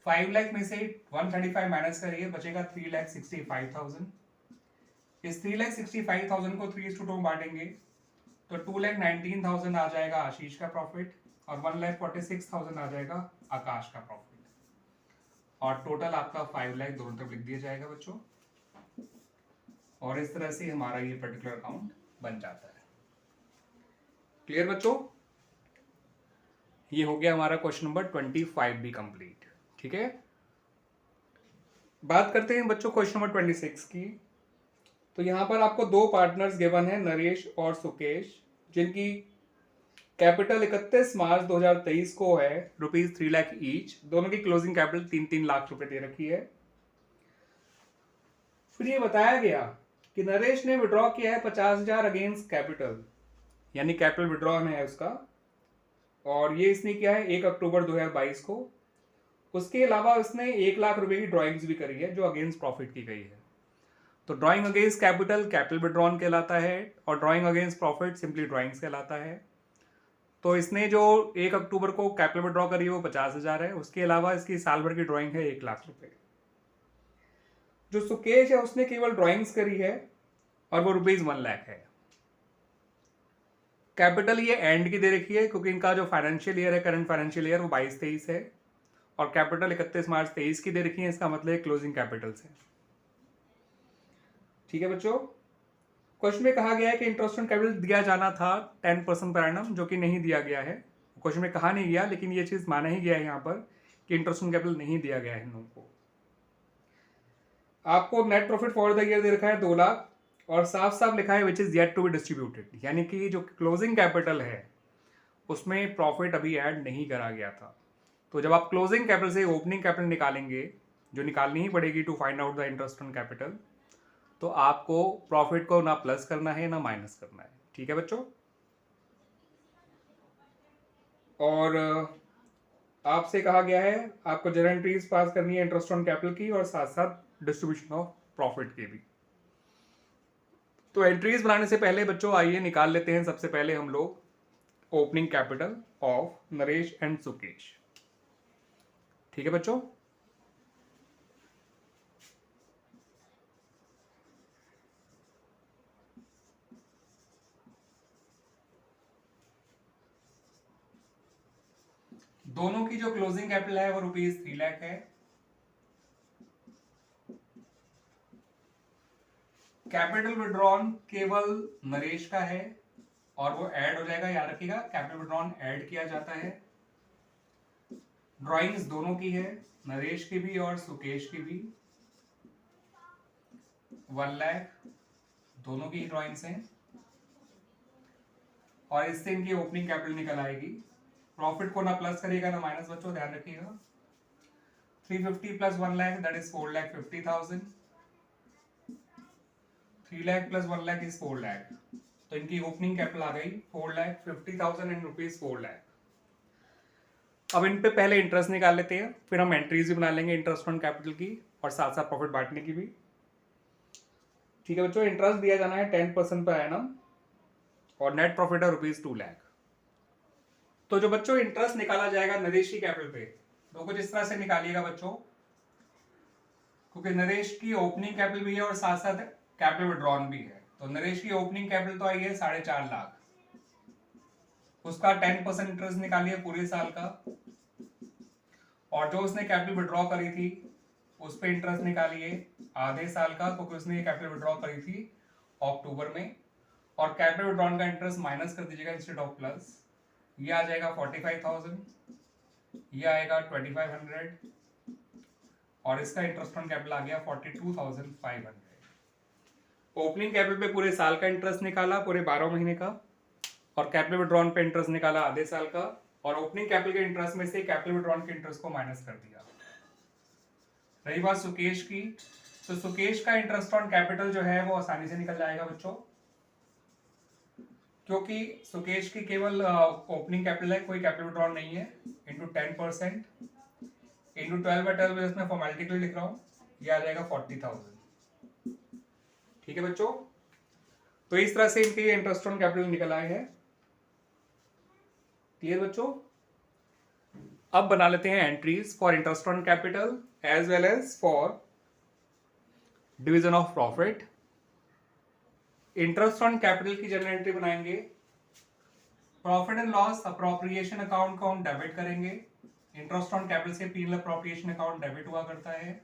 5 lakh में से 135 माइनस करिए, बचेगा 3,65,000। इस 3,65,000 को 3:2 में बांटेंगे तो 2,19,000 आ जाएगा आशीष का प्रॉफिट, और 1,46,000 आ जाएगा आकाश का प्रॉफिट, और टोटल आपका 5 लाख दोनों तरफ लिख दिया जाएगा बच्चों। और इस तरह से हमारा ये पर्टिकुलर अकाउंट बन जाता है। क्लियर बच्चों? ये हो गया हमारा क्वेश्चन नंबर 25 भी कंप्लीट। ठीक है, बात करते हैं बच्चों क्वेश्चन नंबर 26 की। तो यहां पर आपको दो पार्टनर्स गिवन है, नरेश और सुकेश, जिनकी कैपिटल 31 मार्च 2023 को है ₹3 लाख ईच। दोनों की क्लोजिंग कैपिटल 3-3 लाख रुपए दे रखी है। फिर ये बताया गया कि नरेश ने विड्रॉ किया है 50,000 अगेंस्ट कैपिटल, यानी कैपिटल विड्रॉन है उसका, और ये इसने किया है 1 अक्टूबर 2022 को। उसके अलावा उसने 1 लाख रुपए की ड्रॉइंग्स भी करी है जो अगेंस्ट प्रॉफिट की गई है। तो ड्राइंग अगेंस्ट कैपिटल विड्रॉन कहलाता है, और drawing against profit simply drawings कहलाता है। तो इसने जो 1 अक्टूबर को कैपिटल विड्रॉ करी है वो 50,000 है। उसके अलावा इसकी साल भर की ड्राइंग है 1 लाख रुपए। जो सुकेश है उसने केवल ड्राइंग्स करी है और वो ₹1 लाख है। कैपिटल ये एंड की दे रखी है, क्योंकि इनका जो फाइनेंशियल ईयर है, करंट फाइनेंशियल ईयर, वो 22-23 है, और कैपिटल 31 मार्च 23 की दे रखी है। इसका मतलब क्लोजिंग कैपिटल है। ठीक है बच्चों, क्वेश्चन में कहा गया है कि इंटरेस्ट ऑन कैपिटल दिया जाना था 10% पर एनम, जो कि नहीं दिया गया है। क्वेश्चन में कहा नहीं गया, लेकिन ये चीज माना ही गया है यहाँ पर कि इंटरेस्ट ऑन कैपिटल नहीं दिया गया है इन लोगों को। आपको net profit for the year दे रखा है 2 लाख, और साफ साफ लिखा है which is yet to be distributed, यानी कि जो क्लोजिंग कैपिटल है उसमें प्रॉफिट अभी ऐड नहीं करा गया था। तो जब आप क्लोजिंग कैपिटल से ओपनिंग कैपिटल निकालेंगे, जो निकालनी ही पड़ेगी to find out the interest on capital, तो आपको प्रॉफिट को ना प्लस करना है ना माइनस करना है। ठीक है बच्चों? और आपसे कहा गया है आपको जर्नल एंट्रीज पास करनी है इंटरेस्ट ऑन कैपिटल की, और साथ साथ डिस्ट्रीब्यूशन ऑफ प्रॉफिट की भी। तो एंट्रीज बनाने से पहले बच्चों आइए निकाल लेते हैं सबसे पहले हम लोग opening capital of Naresh and Sukesh. ठीक है बच्चों? दोनों की जो क्लोजिंग कैपिटल है वो ₹3 लाख है। कैपिटल विड्रॉन केवल नरेश का है और वो ऐड हो जाएगा, याद रखिएगा कैपिटल विड्रॉन ऐड किया जाता है। ड्राइंग्स दोनों की है, नरेश की भी और सुकेश की भी। 1 लाख दोनों की ड्राइंग्स हैं, और इससे इनकी ओपनिंग कैपिटल निकल आएगी। प्रॉफिट को ना प्लस करिएगा ना माइनस बच्चों, ध्यान रखिएगा। 350 plus 1 lakh that is 4,50,000। 3 lakh plus 1 lakh is 4 lakh, तो इनकी ओपनिंग कैपिटल आ गई 4,50,000 इन रुपीज 4 लाख। अब इन पे पहले इंटरेस्ट निकाल लेते हैं, फिर हम एंट्रीज भी बना लेंगे इंटरेस्ट ऑन कैपिटल की और साथ साथ प्रॉफिट बांटने की भी। ठीक है बच्चों, इंटरेस्ट दिया जाना है 10% पर एनम और नेट प्रॉफिट है रुपीज 2 लाख। तो जो बच्चों इंटरेस्ट निकाला जाएगा नरेश की कैपिटल पे, तो कुछ इस तरह से निकालिएगा बच्चों, क्योंकि नरेश की ओपनिंग कैपिटल भी है और साथ साथ कैपिटल विड्रॉन भी है। तो नरेश की ओपनिंग कैपिटल तो आई है 4.5 लाख, उसका 10% इंटरेस्ट निकालिए पूरे साल का, और जो उसने कैपिटल विड्रॉ करी थी उस पर इंटरेस्ट निकालिए आधे साल का, क्योंकि उसने ये कैपिटल विड्रॉ करी थी अक्टूबर में, और कैपिटल विड्रॉन का इंटरेस्ट माइनस कर दीजिएगा इंस्टेड ऑफ प्लस। ये आ जाएगा 45,000, ये आएगा 2500 और इसका इंटरेस्ट ऑन कैपिटल आ गया 42,500। ओपनिंग कैपिटल पे पूरे साल का इंटरेस्ट निकाला, पूरे 12 महीने का, और कैपिटल विड्रॉन पे इंटरेस्ट निकाला आधे साल का, और ओपनिंग कैपिटल के इंटरेस्ट में से कैपिटल विड्रॉन के इंटरेस्ट को माइनस कर दिया। रही बात सुकेश की, तो सुकेश का इंटरेस्ट ऑन कैपिटल जो है वो आसानी से निकल जाएगा बच्चों, क्योंकि सुकेश की केवल ओपनिंग कैपिटल है, कोई कैपिटल विड्रॉन नहीं है, इंटू 10% इंटू 12/12 इसमें फॉर्मेलिटी के लिए लिख रहा हूँ, ये आ जाएगा 40,000। ठीक है बच्चों, तो इस तरह से इनके इंटरेस्ट ऑन कैपिटल निकल आए हैं। क्लियर बच्चों? अब बना लेते हैं entries for interest on capital as well as for division of profit. Interest on capital की जनरल एंट्री बनाएंगे, profit and loss appropriation account को हम डेबिट करेंगे, इंटरेस्ट ऑन कैपिटल से पीएनएल अप्रोप्रिएशन अकाउंट डेबिट हुआ करता है,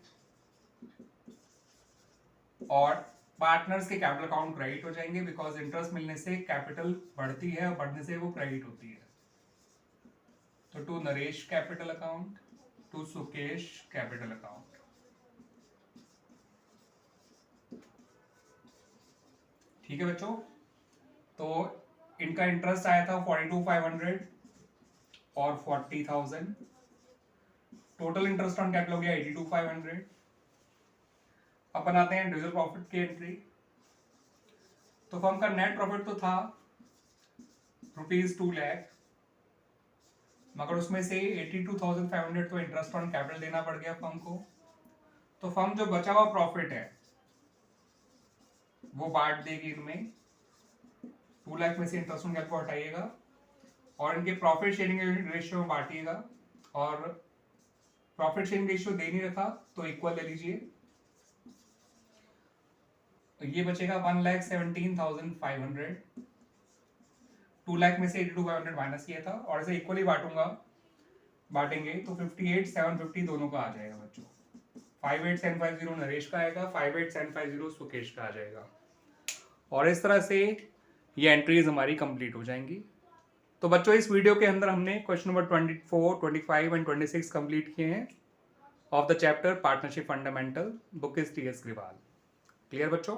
और पार्टनर्स के कैपिटल अकाउंट क्रेडिट हो जाएंगे, बिकॉज इंटरेस्ट मिलने से कैपिटल बढ़ती है और बढ़ने से वो क्रेडिट होती है। तो to Naresh capital account, to Sukesh capital account. ठीक है बच्चों, तो इनका इंटरेस्ट आया था 42,500 और 40,000, टोटल इंटरेस्ट ऑन कैपिटल हो गया 82,500। अब बनाते हैं इंडिविजुअल प्रॉफिट की एंट्री। तो फर्म का नेट प्रॉफिट तो था रुपीज 2 लाख, मगर उसमें से 82,500 तो इंटरेस्ट ऑन कैपिटल देना पड़ गया फर्म को। तो फर्म जो बचा हुआ प्रॉफिट है वो बांट देगी इनमें, 2 लाख में से इंटरेस्ट ऑन कैपिटल हटाइएगा और इनके प्रॉफिट शेयरिंग रेशियो में बांटिएगा, और प्रॉफिट शेयरिंग रेशियो दे नहीं रखा तो इक्वल ले लीजिए। तो ये बचेगा 1,17,500, 2 लाख में से 82,500 माइनस किया था, और इसे इक्वली बांटेंगे तो 58,750 दोनों का आ जाएगा बच्चों। 58,750 नरेश का आएगा, 58,750 सुकेश का आ जाएगा, और इस तरह से ये एंट्रीज हमारी कंप्लीट हो जाएंगी। तो बच्चों इस वीडियो के अंदर हमने क्वेश्चन नंबर 24, 25 एंड 26 कंप्लीट किए हैं of the chapter partnership fundamental, book is T S Grewal. Clear बच्चों?